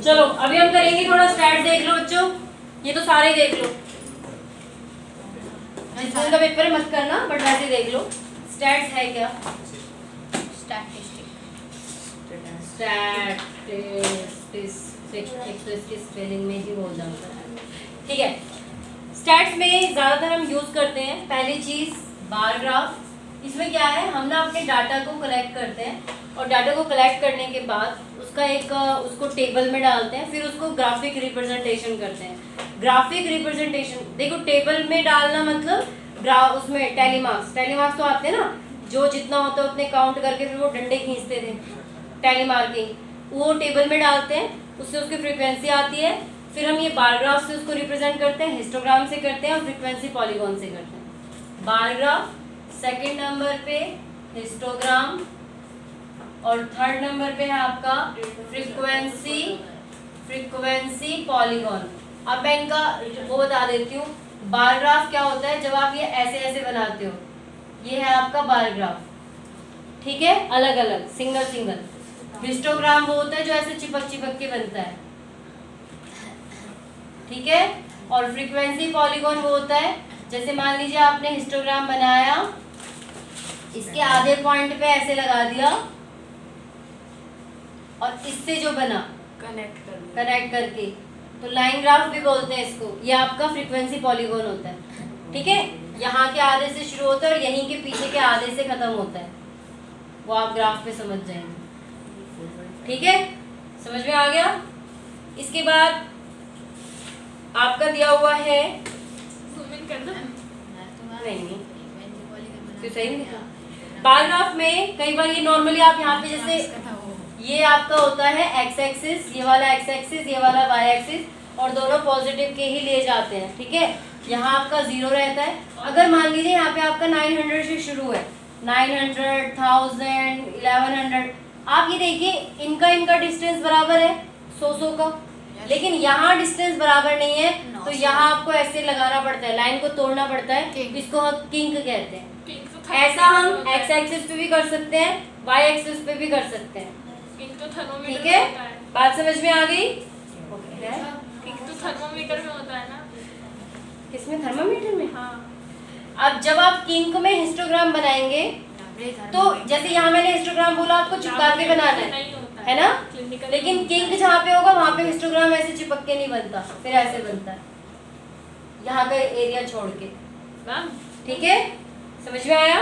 चलो अभी हम करेंगे थोड़ा स्टैट्स। देख लो बच्चों, ये तो सारे देख लो, जिस का पेपर मत करना बट वैसे देख लो। स्टैट्स है क्या? एक तो इसके स्पेलिंग में ही हो जाता है। ठीक है, स्टैट्स में ज़्यादातर हम यूज़ करते हैं पहली चीज़ बार ग्राफ। इसमें क्या है, हम ना अपने डाटा को कलेक्ट करते हैं और डाटा को कलेक्ट करने के बाद उसका एक उसको टेबल में डालते हैं, फिर उसको ग्राफिक रिप्रेजेंटेशन करते हैं। ग्राफिक रिप्रेजेंटेशन देखो, टेबल में डालना मतलब उसमें टैली मार्क्स तो आते हैं ना, जो जितना होता है उतने काउंट करके फिर वो डंडे खींचते थे, टैली मार्किंग, वो टेबल में डालते हैं, उससे उसकी फ्रीक्वेंसी आती है। फिर हम ये बार ग्राफ से उसको रिप्रेजेंट करते हैं, हिस्टोग्राम से करते हैं और फ्रीक्वेंसी पॉलीगॉन से करते हैं। बार ग्राफ सेकंड नंबर पे, हिस्टोग्राम और थर्ड नंबर पे है आपका फ्रीक्वेंसी पॉलीगॉन। अब मैं इनका वो बता देती हूँ। बार ग्राफ क्या होता है, जब आप ये ऐसे ऐसे बनाते हो, ये है आपका बार ग्राफ, ठीक है, अलग अलग सिंगल सिंगल। हिस्टोग्राम वो होता है जो ऐसे चिपक चिपक के बनता है, ठीक है। और फ्रीक्वेंसी पॉलीगॉन वो होता है, जैसे मान लीजिए आपने हिस्टोग्राम बनाया, इसके आधे पॉइंट पे ऐसे लगा दिया और इससे जो बना कनेक्ट करके, तो लाइन ग्राफ भी बोलते हैं इसको। ये आपका फ्रीक्वेंसी पॉलीगॉन होता है, ठीक है। यहाँ के आधे से शुरू होता है और यहीं के पीछे के आधे से खत्म होता है, वो आप ग्राफ पे समझ जाएंगे, ठीक है, समझ में आ गया। इसके बाद आपका दिया हुआ है, नहीं क्यों सही नहीं था। बार ग्राफ में कई बार ये नॉर्मली आप यहाँ पे जैसे ये आपका होता है एक्स एक्सिस, ये वाला एक्स एक्सिस, ये वाला वाई एक्सिस, और दोनों पॉजिटिव के ही लिए जाते हैं, ठीक है। यहाँ आपका 0 रहता है। अगर मान लीजिए यहाँ पे आपका 900 से शुरू है, 900, 1000, 1100, आप ये देखिए इनका डिस्टेंस बराबर है 100 का, लेकिन यहाँ डिस्टेंस बराबर नहीं है, तो यहाँ आपको ऐसे लगाना पड़ता है, लाइन को तोड़ना पड़ता है, इसको हम किंक कहते हैं। ऐसा हम एक्स एक्सिस पे भी कर सकते हैं, वाई एक्सिस पे भी कर सकते हैं, ठीक है। बात समझ में आ गई? तो थर्मोमीटर में होता है ना। किसमें? थर्मामीटर में। हाँ। अब जब आप किंक में हिस्टोग्राम बनाएंगे, तो जैसे यहाँ मैंने हिस्टोग्राम बोला आपको चिपका के बनाना है ना, लेकिन किंक जहाँ पे होगा वहाँ पे हिस्टोग्राम ऐसे चिपक के नहीं बनता, फिर ऐसे बनता है, यहाँ का एरिया छोड़ के, ठीक है, समझ में आया?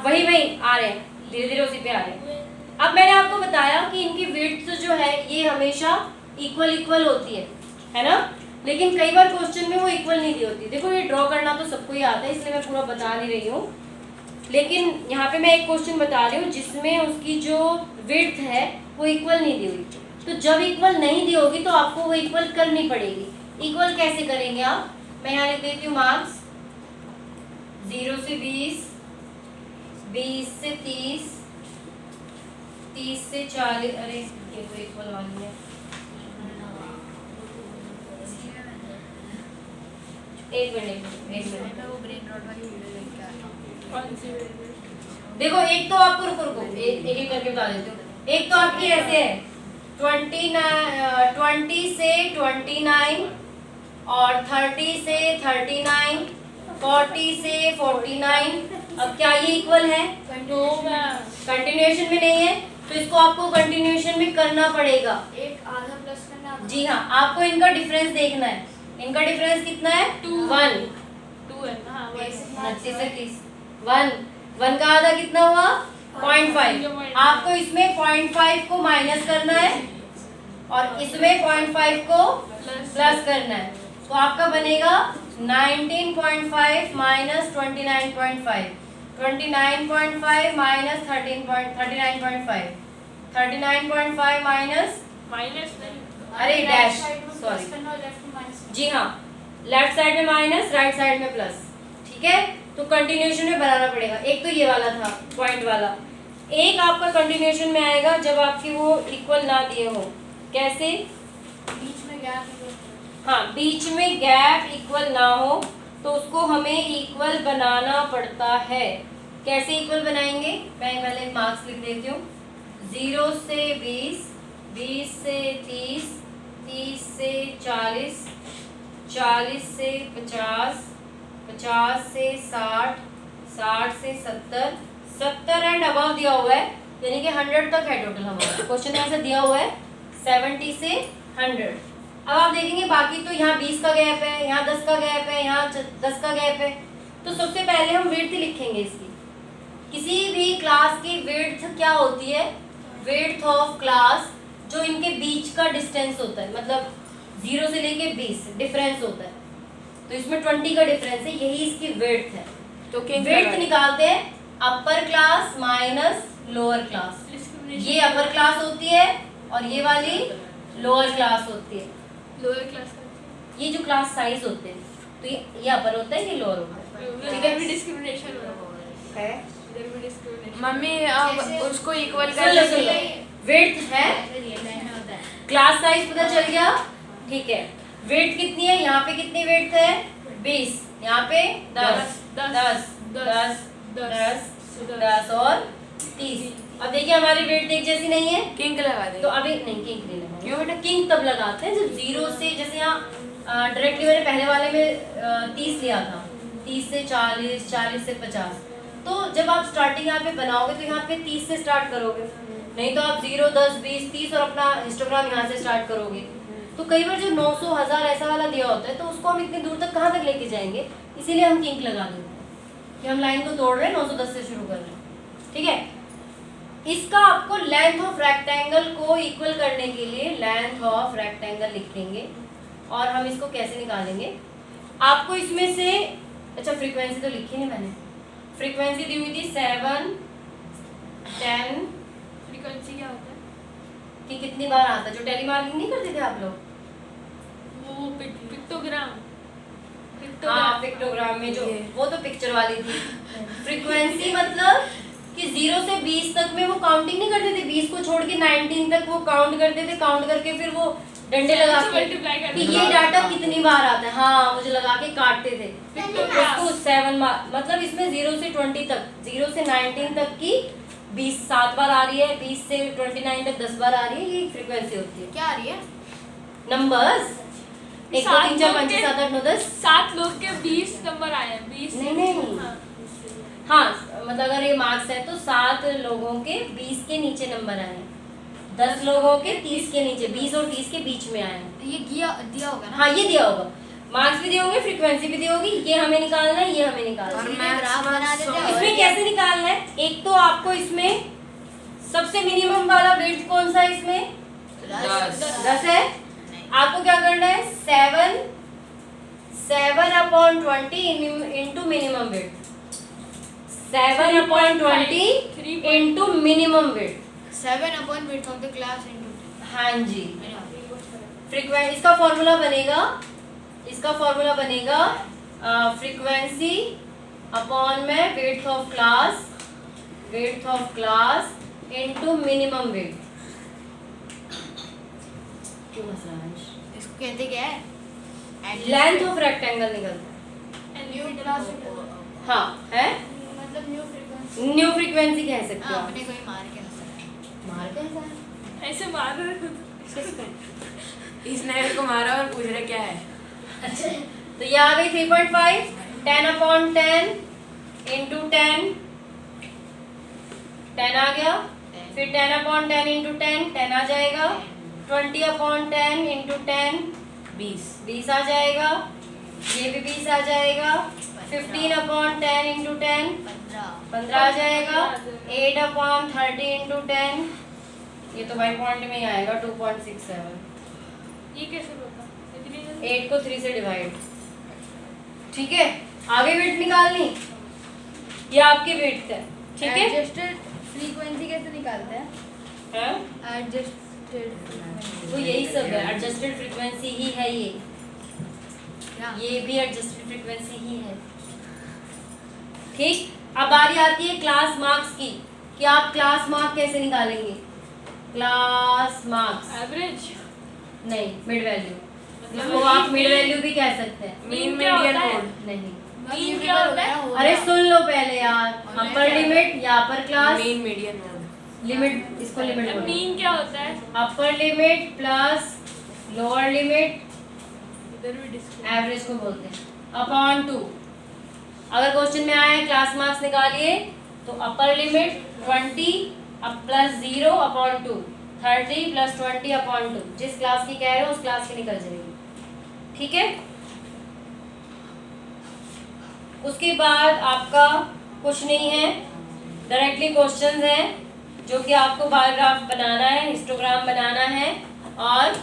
वही आ रहे हैं, धीरे धीरे उसी पे आ रहे हैं। अब मैंने आपको बताया कि इनकी विड्थ जो है ये हमेशा इक्वल होती है ना, लेकिन कई बार क्वेश्चन में वो इक्वल नहीं दी होती। देखो ये ड्रॉ करना तो सबको ही आता है, इसलिए मैं पूरा बता नहीं रही हूँ, लेकिन यहाँ पे मैं एक क्वेश्चन बता रही हूँ जिसमें उसकी जो विड्थ है वो इक्वल नहीं दी हुई। तो जब इक्वल नहीं दी होगी तो आपको वो इक्वल करनी पड़ेगी। इक्वल कैसे करेंगे आप? मैं यहाँ लिख देती हूँ मार्क्स 0 से 20, 20 से 30, 30 से 40, अरे ये तो इक्वल वाली है, एक मिनट। देखो एक तो आपको रुको एक एक करके बता देती हूँ। एक तो आपकी ऐसे है 20 से 29 और 30 से 39, 40 से 49। अब क्या ये इक्वल है? कंटिन्यूएशन में नहीं है, तो इसको आपको कंटिन्यूएशन में करना पड़ेगा। एक आधा प्लस करना। जी हाँ, आपको इनका डिफरेंस देखना है। इनका डिफरेंस कितना है? 1 से 30। 1 का आधा कितना हुआ? 0.5। आपको इसमें 0.5 को माइनस करना है और इसमें 0.5 को प्लस करना है, तो आपका बनेगा 19.5 माइनस 29.5, 29.5 माइनस 39.5, 39.5 माइनस अरे डैश, सॉरी, जी हाँ, लेफ्ट साइड में माइनस, राइट साइड में प्लस, ठीक है। तो कंटिन्यूएशन में बनाना पड़ेगा। एक तो ये वाला था पॉइंट वाला, एक आपका कंटिन्यूएशन में आएगा जब आपकी वो इक्वल ना दिए हो। कैसे? बीच में गैप। हाँ, बीच में गैप इक्वल ना हो तो उसको हमें इक्वल बनाना पड़ता है। कैसे इक्वल बनाएंगे? मैं पहले मार्क्स लिख देती हूँ। 0 से 20, 20 से 30, 30 से 40, 40 से 50, 50 से 60, 60 से 70, 70 एंड अबव दिया हुआ है, यानी कि 100 तक है टोटल हमारा। क्वेश्चन आंसर दिया हुआ है 70 से 100। अब आप देखेंगे बाकी तो यहाँ 20 का गैप है, यहाँ 10 का गैप है, यहाँ 10 का गैप है। तो सबसे पहले हम विड्थ लिखेंगे इसकी। किसी भी क्लास की विड्थ क्या होती है? विड्थ ऑफ क्लास, जो इनके बीच का डिस्टेंस होता है, मतलब 0 से लेके 20 डिफरेंस होता है, तो इसमें 20 का डिफरेंस है, यही इसकी विड्थ है। तो विड्थ निकालते हैं upper class minus lower class. ये अपर क्लास होती है और ये वाली लोअर क्लास होती है। लोअर क्लास का ये जो क्लास साइज होते हैं, तो ये अपर होता है, ये लोअर होता है। इधर भी डिस्क्रिमिनेशन हो रहा है, है इधर भी डिस्क्रिमिनेशन। मम्मी अब उसको इक्वल कर सुन लो, सकती सुन लो। है। विड्थ है, क्लास साइज पता चल गया, ठीक है। विड्थ कितनी है? यहाँ पे कितनी विड्थ है? 20, यहाँ पे 10, 10, 10, 10, 10 और 30। अब देखिए हमारी विड्थ एक जैसी नहीं है, किंग लगा दे। तो अभी नहीं किंग नहीं लगाएंगे। क्यों बेटा? किंग तब लगाते हैं जब 0 से, जैसे यहाँ डायरेक्टली मैंने पहले वाले में 30 लिया था, 30 से 40, 40 से 50। तो जब आप स्टार्टिंग यहाँ पे बनाओगे तो यहाँ पे 30 से स्टार्ट करोगे, नहीं तो आप 0, 10, 20, 30 और अपना हिस्टोग्राम यहाँ से स्टार्ट करोगे। तो कई बार जो 900, 1000 ऐसा वाला दिया होता है, तो उसको हम इतनी दूर तक कहाँ तक लेके जाएंगे, इसीलिए हम किंग लगा देते हैं कि हम लाइन को तोड़ रहे हैं, 910 से शुरू कर रहे हैं, ठीक है। इसका आपको लेंथ ऑफ रेक्टेंगल को इक्वल करने के लिए लेंथ ऑफ रेक्टेंगल लिखेंगे, और हम इसको कैसे निकालेंगे? आपको इसमें से, अच्छा फ्रीक्वेंसी तो लिखी नहीं मैंने, फ्रीक्वेंसी दी हुई थी 7, 10 फ्रीक्वेंसी क्या होता है? कि कितनी बार आता है, जो टेलीमार्किंग नहीं करते थे आप लोग, वो पिक्टोग्राम। हाँ पिक्टोग्राम में जो, वो तो पिक्चर वाली थी। फ्रीक्वेंसी मतलब कि 0 से 20 तक में वो काउंटिंग नहीं करते थे, 20 को छोड़ के 19 तक वो काउंट करते थे, काउंट करके फिर वो डंडे लगा के मल्टीप्लाई कि करते ये डाटा कितनी बार आता है, हाँ मुझे लगा के काटते थे। पिक्टोग्राम। उसको 7 मतलब इसमें 0 से 20 तक, 0 से 19 तक की 20 7 बार आ रही है, 20 से 29 तक 10 बार आ रही है, ये फ्रीक्वेंसी होती है। क्या आ रही है? नंबर्स 1 2 3 4 5 6 7 8 9 10। 7 लोग के 20 नंबर आए हैं, 20। नहीं। हाँ। हाँ मतलब अगर ये मार्क्स है तो 7 लोगों के 20 के नीचे नंबर आए हैं, 10 लोगों के 30 के नीचे, 20 और 30 के बीच में आए हैं। ये दिया होगा ना? हाँ ये दिया होगा, मार्क्स भी दिए होंगे, फ्रीक्वेंसी भी दी होगी, ये हमें निकालना है, ये हमें निकालना और है। मैं ग्राफ बना देते हैं। इसमें कैसे निकालना है? एक तो आपको इसमें सबसे मिनिमम वाला विड्थ कौन सा है इसमें? 10 है। आपको क्या करना है? 7/20 into minimum width, 7/20 into minimum width. 7 width of the class into हाँ जी, फ्रीक्वेंसी इसका फॉर्मूला बनेगा, फ्रीक्वेंसी अपॉन में width of class into minimum width. क्यों मसला है? इसको कहते क्या है? लेंथ ऑफ रेक्टेंगल निकलता है। न्यू क्लास हाँ है, मतलब न्यू फ्रीक्वेंसी। न्यू फ्रीक्वेंसी कह सकते हो आप। अपने कोई मार के हंसा मार कैसा है? ऐसे मार रहे खुद। इसने मेरे को मारा और पूछ रहे क्या है। तो ये आ गई 3.5, 10/10 इंटू 10, 10 आ गया, फिर 10/10 इंटू 10 आ जाएगा, 20/10 इंटू 10 20 आ जाएगा, ये भी 20 आ जाएगा, 15/10 इंटू 10 15 आ जाएगा, 8/30 इंटू 10, ये तो भाई पॉइंट में ही आएगा 2.67। ये कैसे होता? 8 को 3 से डिवाइड, ठीक है। आगे वेट निकालनी, ये आपकी वेट है, ठीक है। एडजस्टेड फ्रीक्वेंसी कैसे निकालते हैं? हाँ? एडजस्टेड तो यही सब है, एडजस्टेड फ्रीक्वेंसी ही है ये, क्या? ये भी एडजस्टेड फ्रीक्वेंसी ही है, ठीक। अब बारी आती है क्लास मार्क्स की, कि आप क्लास मार्क कैसे निकालेंगे? क्लास मार्क्स एवरेज नहीं, मिड वैल्यू, इसको आप मिड वैल्यू भी कह सकते हैं। मीन क्या मीडियन होता है? मोड। नहीं, मीन क्या होता है? अरे सुन लो पहले यार, अपर लिमिट या upper class, mean median mode. Limit, इसको लिमिट बोलते हैं। मीन क्या होता है? Upper limit plus lower limit इधर भी डिस्कस। एवरेज को बोलते हैं अपॉन 2। अगर क्वेश्चन में आए क्लास मार्क्स निकालिए तो अपर लिमिट 20 अब प्लस 0 अपॉन 2, 30 प्लस 20 अपॉन 2। जिस क्लास की कह रहे हो उस क्लास की निकल जाएगी, ठीक है। उसके बाद आपका कुछ नहीं है, डायरेक्टली क्वेश्चंस हैं जो कि आपको बार ग्राफ बनाना है, हिस्टोग्राम बनाना है और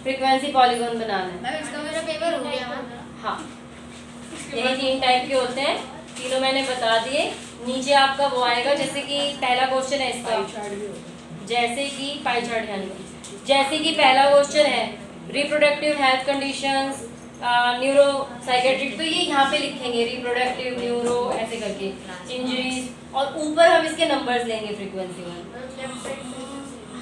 फ्रीक्वेंसी पॉलीगॉन बनाना है। मैम इसका मेरा पेपर हो गया मैम। हाँ, यही 3 टाइप के होते हैं, तीनों मैंने बता दिए। नीचे आपका वो आएगा, जैसे कि पहला क्वेश्चन है इसका, जैसे कि पाई चार्ट यानी जैसे कि पहला क्वेश्चन है reproductive health conditions, neuro psychiatric, तो ये यहाँ पे लिखेंगे रिप्रोडक्टिव न्यूरो ऐसे करके, इंजरीज, और ऊपर हम इसके नंबर्स लेंगे फ्रीक्वेंसी में।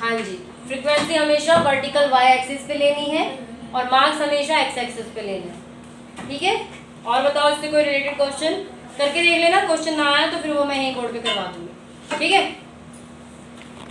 हाँ जी, फ्रीक्वेंसी हमेशा वर्टिकल वाई एक्सिस पे लेनी है और मार्क्स हमेशा एक्स एक्सिस पे लेना है, ठीक है। और बताओ इससे कोई रिलेटेड क्वेश्चन करके देख लेना, क्वेश्चन ना आया तो फिर वो मैं यहीं बोर्ड पे करवा दूंगी, ठीक है।